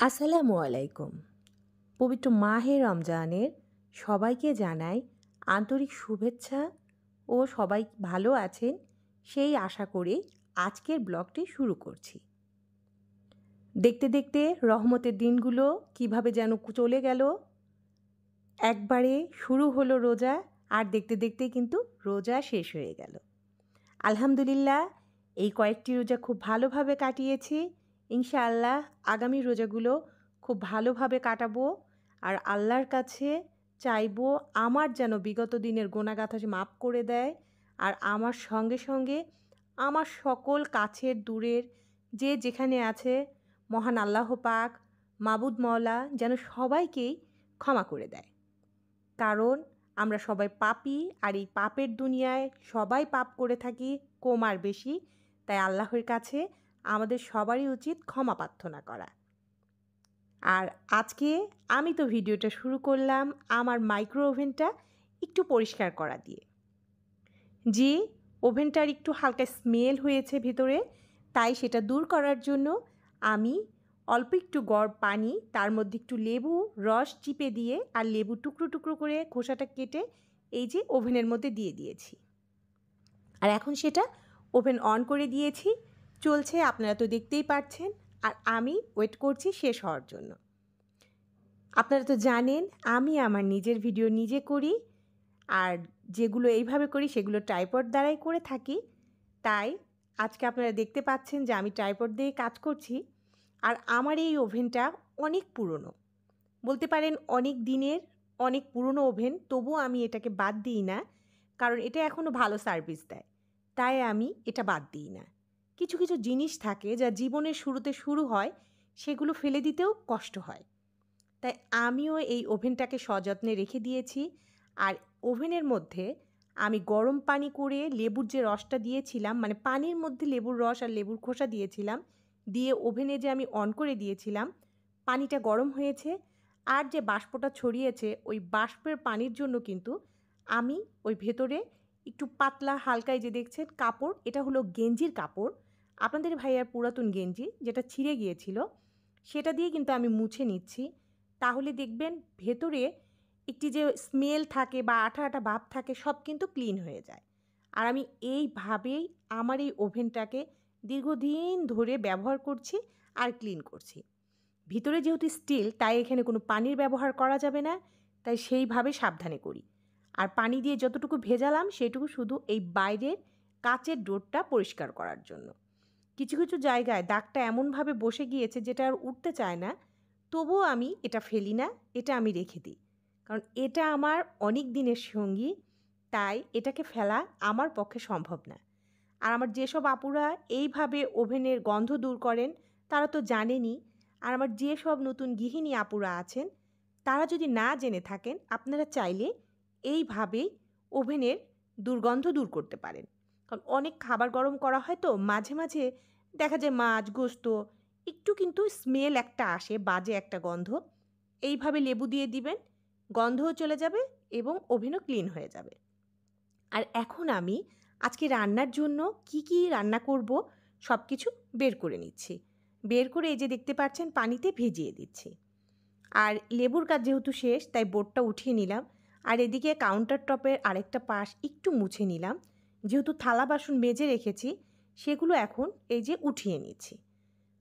আসসালামু আলাইকুম। পবিত্র মাহে রমজানের সবাইকে জানাই আন্তরিক শুভেচ্ছা ও সবাই ভালো আছেন সেই আশা করে আজকের ব্লগটি শুরু করছি। দেখতে দেখতে রহমতের দিনগুলো কিভাবে যেন চলে গেল। একবারে শুরু হলো রোজা আর দেখতে দেখতেই কিন্তু রোজা শেষ হয়ে গেল। আলহামদুলিল্লাহ এই কয়েকটি রোজা খুব ভালোভাবে কাটিয়েছি। ইনশাআল্লাহ আগামী রোজাগুলো খুব ভালোভাবে কাটাবো আর আল্লাহর কাছে চাইবো আমার যেন বিগত দিনের গোনাগাথা মাফ করে দেয় আর আমার সঙ্গে সঙ্গে আমার সকল কাছের দূরের যে যেখানে আছে মহান আল্লাহ পাক মাবুদ মওলা যেন সবাইকেই ক্ষমা করে দেয়। কারণ আমরা সবাই পাপী আর এই পাপের দুনিয়ায় সবাই পাপ করে থাকি কম আর বেশি, তাই আল্লাহর কাছে আমাদের সবারই উচিত ক্ষমা প্রার্থনা করা। আর আজকে আমি তো ভিডিওটা শুরু করলাম আমার মাইক্রো ওভেনটা একটু পরিষ্কার করা দিয়ে। যে ওভেনটার একটু হালকা স্মেল হয়েছে ভিতরে, তাই সেটা দূর করার জন্য আমি অল্প একটু গরম পানি তার মধ্যে একটু লেবু রস চিপে দিয়ে আর লেবু টুকরো টুকরো করে খোসাটা কেটে এই যে ওভেনের মধ্যে দিয়ে দিয়েছি। আর এখন সেটা ওভেন অন করে দিয়েছি, চলছে, আপনারা তো দেখতেই পাচ্ছেন। আর আমি ওয়েট করছি শেষ হওয়ার জন্য। আপনারা তো জানেন আমি আমার নিজের ভিডিও নিজে করি, আর যেগুলো এইভাবে করি সেগুলো ট্রাইপড দ্বারাই করে থাকি। তাই আজকে আপনারা দেখতে পাচ্ছেন যে আমি ট্রাইপড দিয়ে কাজ করছি। আর আমার এই ওভেনটা অনেক পুরনো, বলতে পারেন অনেক দিনের, অনেক পুরনো ওভেন, তবুও আমি এটাকে বাদ দিই না, কারণ এটা এখনও ভালো সার্ভিস দেয়, তাই আমি এটা বাদ দিই না। কিছু কিছু জিনিস থাকে যা জীবনের শুরুতে শুরু হয়, সেগুলো ফেলে দিতেও কষ্ট হয়, তাই আমিও এই ওভেনটাকে সযত্নে রেখে দিয়েছি। আর ওভেনের মধ্যে আমি গরম পানি করে লেবুর যে রসটা দিয়েছিলাম, মানে পানির মধ্যে লেবুর রস আর লেবুর খোসা দিয়েছিলাম, দিয়ে ওভেনে যে আমি অন করে দিয়েছিলাম, পানিটা গরম হয়েছে আর যে বাষ্পটা ছড়িয়েছে ওই বাষ্পের পানির জন্য কিন্তু আমি ওই ভেতরে একটু পাতলা হালকায় যে দেখছেন কাপড়, এটা হলো গেঞ্জির কাপড়, আপনাদের ভাইয়ার পুরাতন গেঞ্জি যেটা ছিঁড়ে গিয়েছিল, সেটা দিয়ে কিন্তু আমি মুছে নিচ্ছি। তাহলে দেখবেন ভেতরে একটি যে স্মেল থাকে বা আঠা আঠা ভাব থাকে সব কিন্তু ক্লিন হয়ে যায়। আর আমি এইভাবেই আমার এই ওভেনটাকে দীর্ঘদিন ধরে ব্যবহার করছি আর ক্লিন করছি। ভিতরে যেহেতু স্টিল, তাই এখানে কোনো পানির ব্যবহার করা যাবে না, তাই সেইভাবে সাবধানে করি। আর পানি দিয়ে যতটুকু ভেজালাম সেটুকু শুধু এই বাইরের কাচের ডোরটা পরিষ্কার করার জন্য। কিছু কিছু জায়গায় দাগটা এমনভাবে বসে গিয়েছে যেটা আর উঠতে চায় না, তবুও আমি এটা ফেলি না, এটা আমি রেখে দিই, কারণ এটা আমার অনেক দিনের সঙ্গী, তাই এটাকে ফেলা আমার পক্ষে সম্ভব না। আর আমার যেসব আপুরা এইভাবে ওভেনের গন্ধ দূর করেন তারা তো জানেনই। আর আমার যেসব নতুন গৃহিণী আপুরা আছেন তারা যদি না জেনে থাকেন, আপনারা চাইলে এইভাবেই ওভেনের দুর্গন্ধ দূর করতে পারেন। কারণ অনেক খাবার গরম করা হয় তো মাঝে মাঝে দেখা যায় মাছ গোস্ত একটু কিন্তু স্মেল একটা আসে, বাজে একটা গন্ধ। এইভাবে লেবু দিয়ে দিবেন, গন্ধও চলে যাবে এবং ওভেনও ক্লিন হয়ে যাবে। আর এখন আমি আজকে রান্নার জন্য কি কি রান্না করব সব কিছু বের করে নিচ্ছি। বের করে এই যে দেখতে পাচ্ছেন পানিতে ভিজিয়ে দিচ্ছি। আর লেবুর কাজ যেহেতু শেষ, তাই বোর্ডটা উঠিয়ে নিলাম। আর এদিকে কাউন্টার টপের আরেকটা পাশ একটু মুছে নিলাম, যেহেতু থালা বাসন মেজে রেখেছি সেগুলো এখন এই যে উঠিয়ে নিচ্ছি।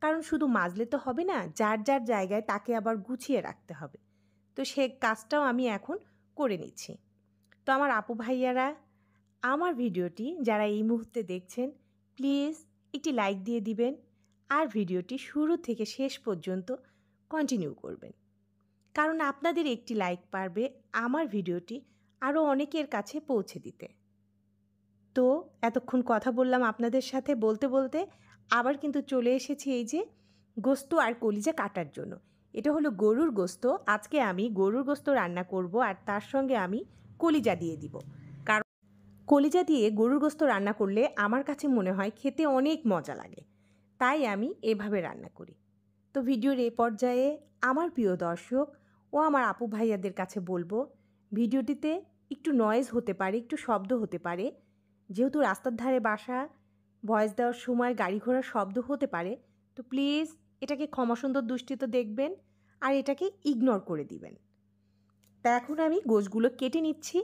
কারণ শুধু মাজলে তো হবে না, যার যার জায়গায় তাকে আবার গুছিয়ে রাখতে হবে, তো সে কাজটাও আমি এখন করে নিচ্ছি। তো আমার আপু ভাইয়ারা, আমার ভিডিওটি যারা এই মুহূর্তে দেখছেন প্লিজ একটি লাইক দিয়ে দিবেন আর ভিডিওটি শুরু থেকে শেষ পর্যন্ত কন্টিনিউ করবেন, কারণ আপনাদের একটি লাইক পারবে আমার ভিডিওটি আরও অনেকের কাছে পৌঁছে দিতে। তো এতক্ষণ কথা বললাম আপনাদের সাথে, বলতে বলতে আবার কিন্তু চলে এসেছি এই যে গোস্ত আর কলিজা কাটার জন্য। এটা হলো গরুর গোস্ত, আজকে আমি গরুর গোস্ত রান্না করব আর তার সঙ্গে আমি কলিজা দিয়ে দিব। কারণ কলিজা দিয়ে গরুর গোস্ত রান্না করলে আমার কাছে মনে হয় খেতে অনেক মজা লাগে, তাই আমি এভাবে রান্না করি। তো ভিডিওর এই পর্যায়ে আমার প্রিয় দর্শক ও আমার আপু ভাইয়াদের কাছে বলবো, ভিডিওটিতে একটু নয়েজ হতে পারে, একটু শব্দ হতে পারে, যেহেতু রাস্তার ধারে বাসা, ভয়েস দেওয়ার সময় গাড়ি ঘোড়ার শব্দ হতে পারে, তো প্লিজ এটাকে ক্ষমাসুন্দর দৃষ্টিতে দেখবেন আর এটাকে ইগনোর করে দিবেন। তা এখন আমি গোশগুলো কেটে নিচ্ছি।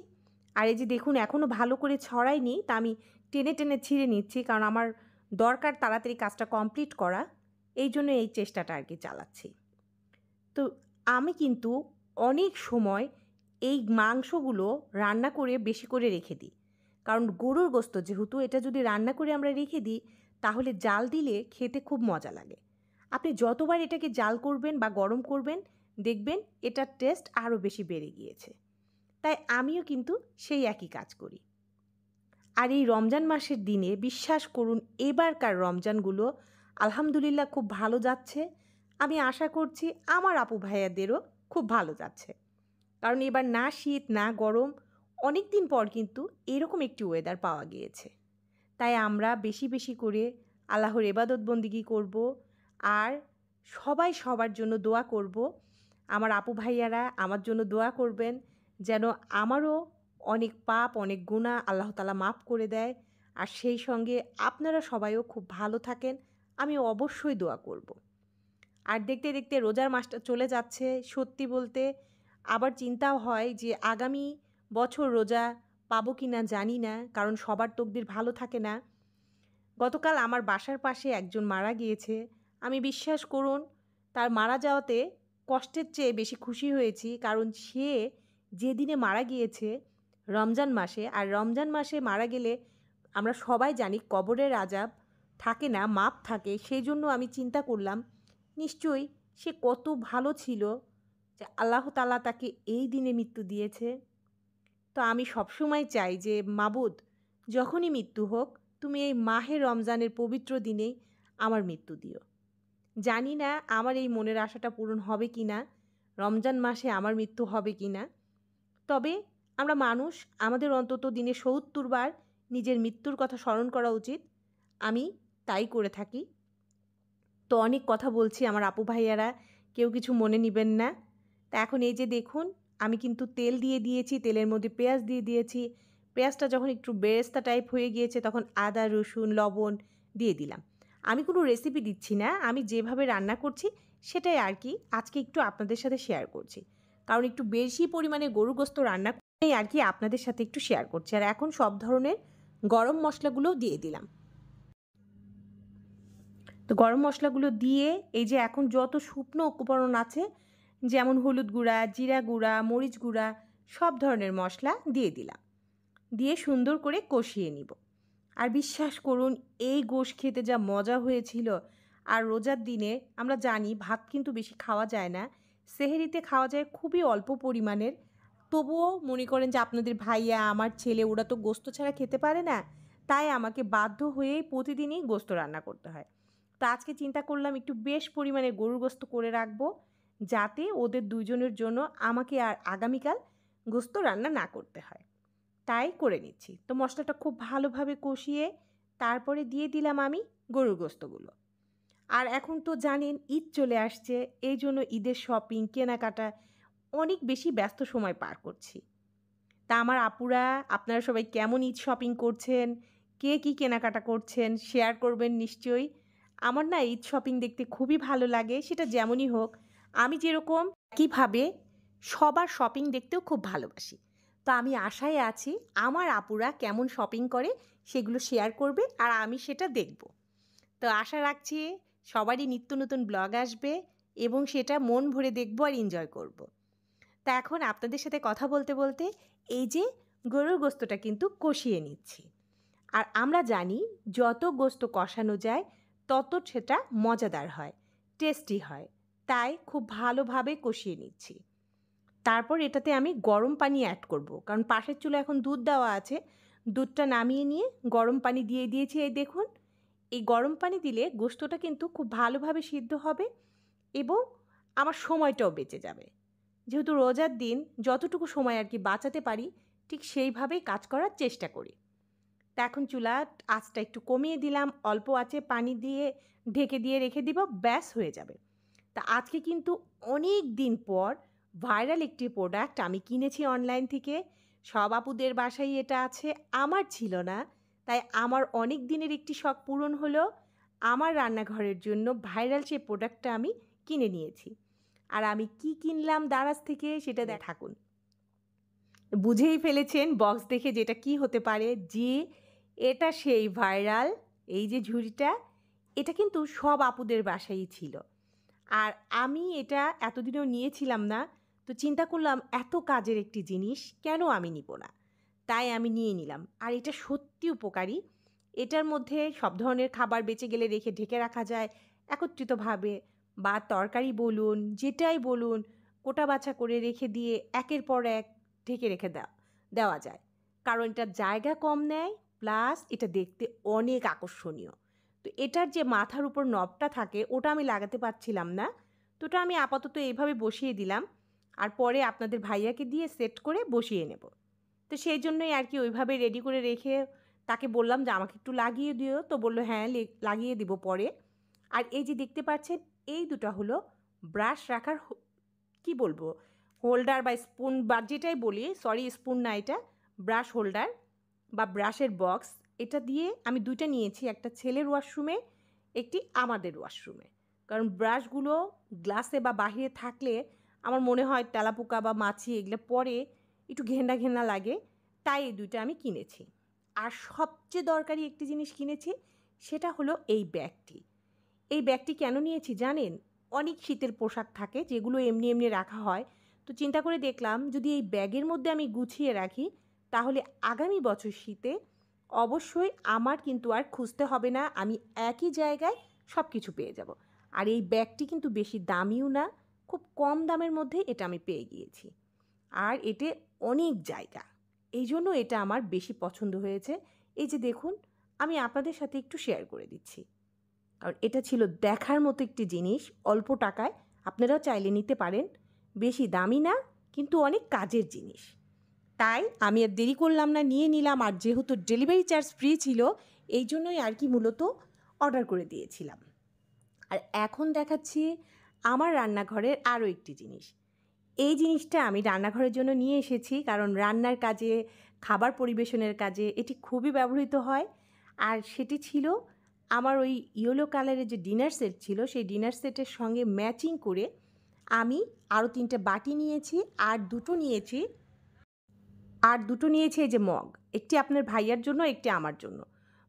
আর এই যে দেখুন এখনও ভালো করে ছড়াইনি, তা আমি টেনে টেনে ছিঁড়ে নিচ্ছি, কারণ আমার দরকার তাড়াতাড়ি কাজটা কমপ্লিট করা, এই জন্য এই চেষ্টাটা আর কি চালাচ্ছি। তো আমি কিন্তু অনেক সময় এই মাংসগুলো রান্না করে বেশি করে রেখে দিই, কারণ গরুর গোশত যেহেতু, এটা যদি রান্না করে আমরা রেখে দিই তাহলে জাল দিলে খেতে খুব মজা লাগে। আপনি যতবার এটাকে জাল করবেন বা গরম করবেন দেখবেন এটার টেস্ট আরও বেশি বেড়ে গিয়েছে। তাই আমিও কিন্তু সেই একই কাজ করি। আর এই রমজান মাসের দিনে বিশ্বাস করুন এবারকার রমজানগুলো আলহামদুলিল্লাহ খুব ভালো যাচ্ছে। আমি আশা করছি আমার আপু ভাইয়াদেরও খুব ভালো যাচ্ছে, কারণ এবার না শীত না গরম, অনেক দিন পর কিন্তু এরকম একটি ওয়েদার পাওয়া গিয়েছে। তাই আমরা বেশি বেশি করে আল্লাহর ইবাদত বন্দিগি করব আর সবাই সবার জন্য দোয়া করব। আমার আপু ভাইয়ারা আমার জন্য দোয়া করবেন যেন আমারও অনেক পাপ অনেক গুনাহ আল্লাহ তাআলা মাফ করে দেয়, আর সেই সঙ্গে আপনারা সবাইও খুব ভালো থাকেন, আমি অবশ্যই দোয়া করব। আর দেখতে দেখতে রোজার মাসটা চলে যাচ্ছে। সত্যি বলতে আবার চিন্তাও হয় যে আগামী বছর রোজা পাবো কি না জানি না, কারণ সবার তকদির ভালো থাকে না। গতকাল আমার বাসার পাশে একজন মারা গিয়েছে। আমি বিশ্বাস করুন তার মারা যাওয়াতে কষ্টের চেয়ে বেশি খুশি হয়েছি, কারণ সে যেদিনে মারা গিয়েছে রমজান মাসে, আর রমজান মাসে মারা গেলে আমরা সবাই জানি কবরের আযাব থাকে না, মাপ থাকে। সেই জন্য আমি চিন্তা করলাম নিশ্চয়ই সে কত ভালো ছিল যে আল্লাহ তাআলা তাকে এই দিনে মৃত্যু দিয়েছে। তো আমি সবসময় চাই যে মাবুদ, যখনই মৃত্যু হোক তুমি এই মাহে রমজানের পবিত্র দিনেই আমার মৃত্যু দিও। জানি না আমার এই মনের আশাটা পূরণ হবে কি না, রমজান মাসে আমার মৃত্যু হবে কি না। তবে আমরা মানুষ, আমাদের অন্তত দিনে ৭০ বার নিজের মৃত্যুর কথা স্মরণ করা উচিত। আমি তাই করে থাকি। তো অনেক কথা বলছি আমার আপু ভাইয়ারা, কেউ কিছু মনে নিবেন না। তা এখন এই যে দেখুন আমি কিন্তু তেল দিয়ে দিয়েছি, তেলের মধ্যে পেঁয়াজ দিয়ে দিয়েছি। পেঁয়াজটা যখন একটু বেরেস্তা টাইপ হয়ে গিয়েছে তখন আদা রসুন লবণ দিয়ে দিলাম। আমি কোনো রেসিপি দিচ্ছি না, আমি যেভাবে রান্না করছি সেটাই আর কি আজকে একটু আপনাদের সাথে শেয়ার করছি, কারণ একটু বেশি পরিমাণে গরু গোশত রান্না করেই আর কি আপনাদের সাথে একটু শেয়ার করছি। আর এখন সব ধরনের গরম মশলাগুলোও দিয়ে দিলাম। তো গরম মশলাগুলো দিয়ে এই যে এখন যত শুকনো উপকরণ আছে, যেমন হলুদ গুঁড়া জিরা গুঁড়া মরিচ গুঁড়া সব ধরনের মশলা দিয়ে দিলাম, দিয়ে সুন্দর করে কষিয়ে নিব। আর বিশ্বাস করুন এই গোশ খেতে যা মজা হয়েছিল। আর রোজার দিনে আমরা জানি ভাত কিন্তু বেশি খাওয়া যায় না, সেহরিতে খাওয়া যায় খুবই অল্প পরিমাণের। তবুও মনে করেন যে আপনাদের ভাইয়া আমার ছেলে ওরা তো গোস্ত ছাড়া খেতে পারে না, তাই আমাকে বাধ্য হয়েই প্রতিদিনই গোস্ত রান্না করতে হয়। তো আজকে চিন্তা করলাম একটু বেশ পরিমাণে গরুর গোস্ত করে রাখবো, যাতে ওদের দুজনের জন্য আমাকে আর আগামীকাল গোস্ত রান্না না করতে হয়। তাই করে নিচ্ছি। তো মশলাটা খুব ভালোভাবে কষিয়ে তারপরে দিয়ে দিলাম আমি গরুর গোস্তগুলো। আর এখন তো জানেন ঈদ চলে আসছে, এই জন্য ঈদের শপিং কেনাকাটা অনেক বেশি ব্যস্ত সময় পার করছি। তা আমার আপুরা আপনারা সবাই কেমন ঈদ শপিং করছেন, কে কী কেনাকাটা করছেন শেয়ার করবেন নিশ্চয়ই। আমার না ঈদ শপিং দেখতে খুবই ভালো লাগে, সেটা যেমনই হোক। আমি যেরকম একইভাবে সবার শপিং দেখতেও খুব ভালোবাসি। তো আমি আশায় আছি আমার আপুরা কেমন শপিং করে সেগুলো শেয়ার করবে আর আমি সেটা দেখব। তো আশা রাখছি সবারই নিত্য নতুন ব্লগ আসবে এবং সেটা মন ভরে দেখব আর এনজয় করব। তা এখন আপনাদের সাথে কথা বলতে বলতে এই যে গরুর গোস্তটা কিন্তু কষিয়ে নিচ্ছি। আর আমরা জানি যত গোস্ত কষানো যায় তত সেটা মজাদার হয়, টেস্টি হয়। তাই খুব ভালোভাবে কষিয়ে নিচ্ছি। তারপর এটাতে আমি গরম পানি অ্যাড করব, কারণ পাশের চুলায় এখন দুধ দেওয়া আছে। দুধটা নামিয়ে নিয়ে গরম পানি দিয়ে দিয়েছি। এই দেখুন এই গরম পানি দিলে গোস্তটা কিন্তু খুব ভালোভাবে সিদ্ধ হবে এবং আমার সময়টাও বেঁচে যাবে। যেহেতু রোজার দিন যতটুকু সময় আর কি বাঁচাতে পারি ঠিক সেইভাবেই কাজ করার চেষ্টা করি। তা এখন চুলার আঁচটা একটু কমিয়ে দিলাম, অল্প আঁচে পানি দিয়ে ঢেকে দিয়ে রেখে দিব, ব্যাস হয়ে যাবে। তা আজকে কিন্তু অনেক দিন পর ভাইরাল একটি প্রোডাক্ট আমি কিনেছি অনলাইন থেকে। সব আপুদের বাসায় এটা আছে, আমার ছিল না, তাই আমার অনেক দিনের একটি শখ পূরণ হলো। আমার রান্নাঘরের জন্য ভাইরাল সেই প্রোডাক্টটা আমি কিনে নিয়েছি। আর আমি কি কিনলাম দারাজ থেকে সেটা থাকুন। বুঝেই ফেলেছেন বক্স দেখে যেটা কি হতে পারে, যে এটা সেই ভাইরাল এই যে ঝুড়িটা, এটা কিন্তু সব আপুদের বাসায়ই ছিল। আর আমি এটা এতদিনেও নিয়েছিলাম না, তো চিন্তা করলাম এত কাজের একটি জিনিস কেন আমি নিব না, তাই আমি নিয়ে নিলাম। আর এটা সত্যি উপকারী। এটার মধ্যে সব ধরনের খাবার বেঁচে গেলে রেখে ঢেকে রাখা যায় একত্রিতভাবে, বা তরকারি বলুন যেটাই বলুন কোটা বাছা করে রেখে দিয়ে একের পর এক ঢেকে রেখে দেওয়া যায়, কারণ এটা জায়গা কম নেয়, প্লাস এটা দেখতে অনেক আকর্ষণীয়। তো এটার যে মাথার উপর নবটা থাকে ওটা আমি লাগাতে পারছিলাম না, তো ওটা আমি আপাতত এইভাবে বসিয়ে দিলাম, আর পরে আপনাদের ভাইয়াকে দিয়ে সেট করে বসিয়ে নেব। তো সেই জন্যই আর কি ওইভাবে রেডি করে রেখে তাকে বললাম যে আমাকে একটু লাগিয়ে দিও, তো বললো হ্যাঁ লাগিয়ে দিব পরে। আর এই যে দেখতে পাচ্ছেন এই দুটো হলো ব্রাশ রাখার কি বলবো হোল্ডার বা স্পুন বা যেটাই বলি, সরি স্পুন না, এটা ব্রাশ হোল্ডার বা ব্রাশের বক্স। এটা দিয়ে আমি দুইটা নিয়েছি, একটা ছেলের ওয়াশরুমে, একটি আমাদের ওয়াশরুমে। কারণ ব্রাশগুলো গ্লাসে বা বাহিরে থাকলে আমার মনে হয় তেলাপোকা বা মাছি এগুলো পরে একটু ঘেন্না ঘেন্না লাগে, তাই এই দুইটা আমি কিনেছি। আর সবচেয়ে দরকারি একটি জিনিস কিনেছি, সেটা হলো এই ব্যাগটি। এই ব্যাগটি কেন নিয়েছি জানেন? অনেক শীতের পোশাক থাকে যেগুলো এমনি এমনি রাখা হয়, তো চিন্তা করে দেখলাম যদি এই ব্যাগের মধ্যে আমি গুছিয়ে রাখি তাহলে আগামী বছর শীতে অবশ্যই আমার কিন্তু আর খুঁজতে হবে না, আমি একই জায়গায় সব কিছু পেয়ে যাব। আর এই ব্যাগটি কিন্তু বেশি দামিও না, খুব কম দামের মধ্যে এটা আমি পেয়ে গিয়েছি। আর এতে অনেক জায়গা, এই জন্য এটা আমার বেশি পছন্দ হয়েছে। এই যে দেখুন, আমি আপনাদের সাথে একটু শেয়ার করে দিচ্ছি। আর এটা ছিল দেখার মতো একটি জিনিস, অল্প টাকায় আপনারাও চাইলে নিতে পারেন, বেশি দামি না কিন্তু অনেক কাজের জিনিস। তাই আমি আর দেরি করলাম না, নিয়ে নিলাম। আর যেহেতু ডেলিভারি চার্জ ফ্রি ছিল এই জন্যই আর কি মূলত অর্ডার করে দিয়েছিলাম। আর এখন দেখাচ্ছি আমার রান্নাঘরের আরও একটি জিনিস। এই জিনিসটা আমি রান্নাঘরের জন্য নিয়ে এসেছি, কারণ রান্নার কাজে, খাবার পরিবেশনের কাজে এটি খুবই ব্যবহৃত হয়। আর সেটি ছিল আমার ওই ইয়েলো কালারের যে ডিনার সেট ছিল, সেই ডিনার সেটের সঙ্গে ম্যাচিং করে আমি আরও 3টে বাটি নিয়েছি, আর দুটো নিয়েছি এই যে মগ, একটি আপনার ভাইয়ার জন্য, একটি আমার জন্য।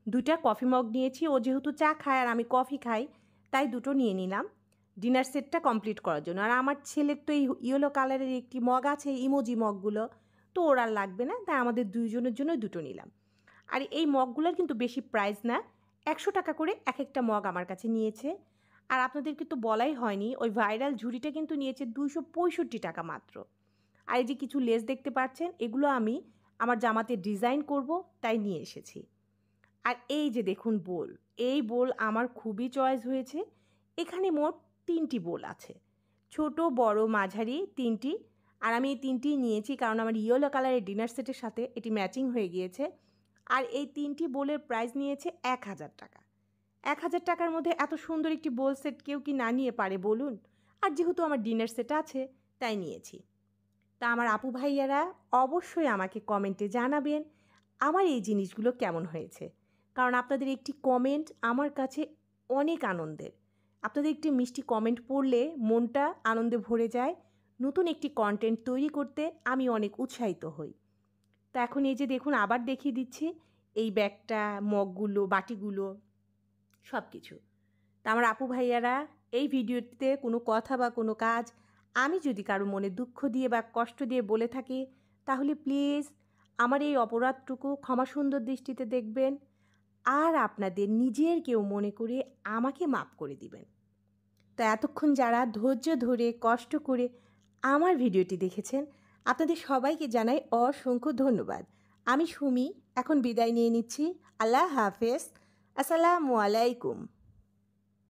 2টা কফি মগ নিয়েছি, ও যেহেতু চা খায় আর আমি কফি খাই, তাই দুটো নিয়ে নিলাম ডিনার সেটটা কমপ্লিট করার জন্য। আর আমার ছেলের তো এই ইয়েলো কালারের একটি মগ আছে, ইমোজি মগগুলো, তো ওর আর লাগবে না, তাই আমাদের দুইজনের জন্য দুটো নিলাম। আর এই মগগুলোর কিন্তু বেশি প্রাইস না, 100 টাকা করে এক একটা মগ আমার কাছে নিয়েছে। আর আপনাদেরকে তো বলাই হয়নি, ওই ভাইরাল ঝুড়িটা কিন্তু নিয়েছে 265 টাকা মাত্র। আর এই যে কিছু লেস দেখতে পাচ্ছেন, এগুলো আমি আমার জামাতে ডিজাইন করব তাই নিয়ে এসেছি। আর এই যে দেখুন বোল, এই বোল আমার খুবই চয়েস হয়েছে। এখানে মোট 3টি বোল আছে, ছোট বড় মাঝারি 3টি। আর আমি এই 3টিই নিয়েছি কারণ আমার ইয়েলো কালারের ডিনার সেটের সাথে এটি ম্যাচিং হয়ে গিয়েছে। আর এই 3টি বোলের প্রাইস নিয়েছে 1000 টাকা। 1000 টাকার মধ্যে এত সুন্দর একটি বোল সেট কেউ কি না নিয়ে পারে বলুন? আর যেহেতু আমার ডিনার সেট আছে তাই নিয়েছি। তা আমার আপু ভাইয়ারা অবশ্যই আমাকে কমেন্টে জানাবেন আমার এই জিনিসগুলো কেমন হয়েছে, কারণ আপনাদের একটি কমেন্ট আমার কাছে অনেক আনন্দের। আপনাদের একটি মিষ্টি কমেন্ট পড়লে মনটা আনন্দে ভরে যায়, নতুন একটি কন্টেন্ট তৈরি করতে আমি অনেক উৎসাহিত হই। তো এখন এই যে দেখুন আবার দেখিয়ে দিচ্ছি এই ব্যাগটা, মগগুলো, বাটিগুলো, সব কিছু। তা আমার আপু ভাইয়ারা, এই ভিডিওটিতে কোনো কথা বা কোনো কাজ আমি যদি কারো মনে দুঃখ দিয়ে বা কষ্ট দিয়ে বলে থাকি, তাহলে প্লিজ আমার এই অপরাধটুকু ক্ষমা সুন্দর দৃষ্টিতে দেখবেন, আর আপনাদের নিজের কেউ মনে করে আমাকে মাপ করে দিবেন। তো এতক্ষণ যারা ধৈর্য ধরে কষ্ট করে আমার ভিডিওটি দেখেছেন, আপনাদের সবাইকে জানাই অসংখ্য ধন্যবাদ। আমি সুমি এখন বিদায় নিয়ে নিচ্ছি। আল্লাহ হাফেজ। আসসালামু আলাইকুম।